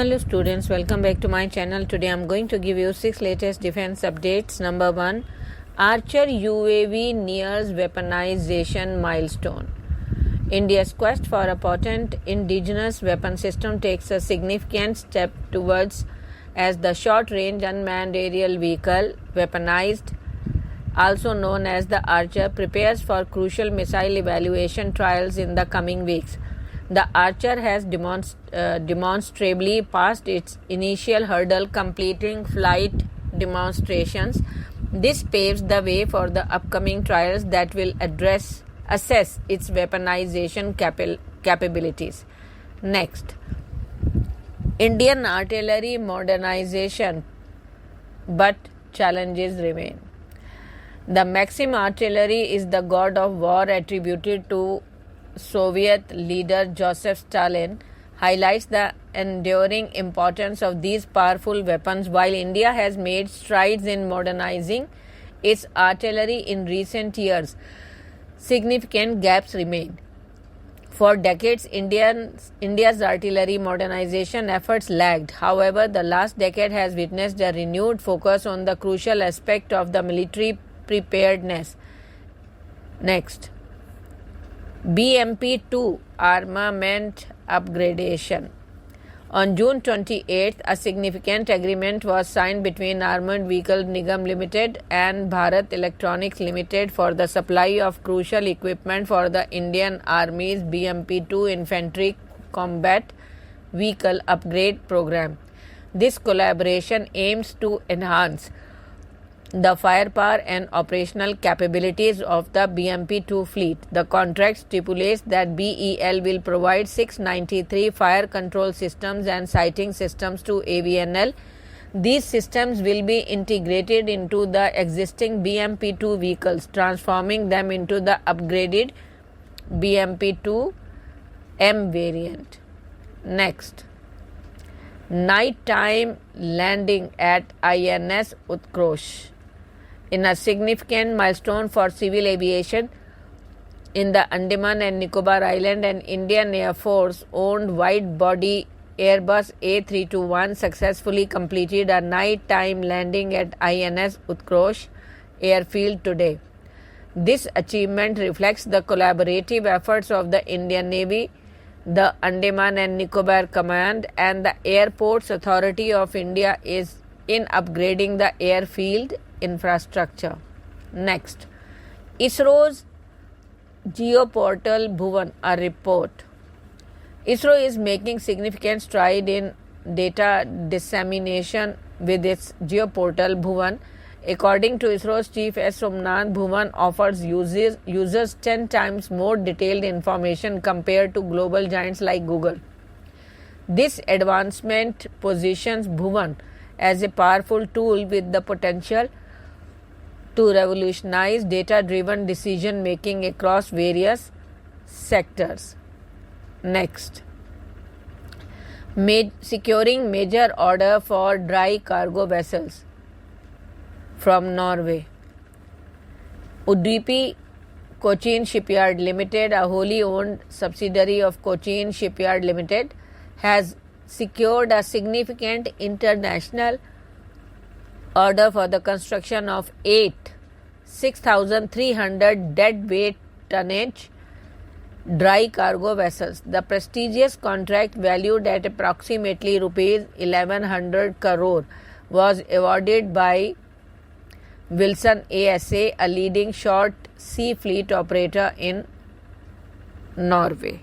Hello students, welcome back to my channel. Today I am going to give you 6 latest defense updates. Number 1, Archer UAV nears weaponization milestone. India's quest for a potent indigenous weapon system takes a significant step towards as the short-range unmanned aerial vehicle, weaponized, also known as the Archer, prepares for crucial missile evaluation trials in the coming weeks. The Archer has demonstrably passed its initial hurdle, completing flight demonstrations. This paves the way for the upcoming trials that will assess its weaponization capabilities. Next, Indian artillery modernization, but challenges remain. The Maxim artillery is the god of war attributed to Soviet leader Joseph Stalin, highlights the enduring importance of these powerful weapons. While India has made strides in modernizing its artillery in recent years, significant gaps remain. For decades, India's artillery modernization efforts lagged. However, the last decade has witnessed a renewed focus on the crucial aspect of the military preparedness. Next, BMP-2 armament upgradation. On June 28, a significant agreement was signed between Armored Vehicle Nigam Limited and Bharat Electronics Limited for the supply of crucial equipment for the Indian Army's BMP-2 infantry combat vehicle upgrade program. This collaboration aims to enhance the firepower and operational capabilities of the BMP-2 fleet. The contract stipulates that BEL will provide 693 fire control systems and sighting systems to AVNL. These systems will be integrated into the existing BMP-2 vehicles, transforming them into the upgraded BMP-2M variant. Next, nighttime landing at INS Utkrosh. In a significant milestone for civil aviation, in the Andaman and Nicobar Island, an Indian Air Force-owned wide-body Airbus A321 successfully completed a night-time landing at INS Utkrosh airfield today. This achievement reflects the collaborative efforts of the Indian Navy, the Andaman and Nicobar Command, and the Airports Authority of India in upgrading the airfield infrastructure. Next, ISRO's Geoportal Bhuvan, a report. ISRO is making significant stride in data dissemination with its Geoportal Bhuvan. According to ISRO's chief S. Somnath, Bhuvan offers users 10 times more detailed information compared to global giants like Google. This advancement positions Bhuvan as a powerful tool with the potential to revolutionize data-driven decision-making across various sectors. Next, securing major order for dry cargo vessels from Norway. Udupi Cochin Shipyard Limited, a wholly owned subsidiary of Cochin Shipyard Limited, has secured a significant international order for the construction of 8 6,300 deadweight tonnage dry cargo vessels. The prestigious contract, valued at approximately rupees 1,100 crore, was awarded by Wilson ASA, a leading short sea fleet operator in Norway.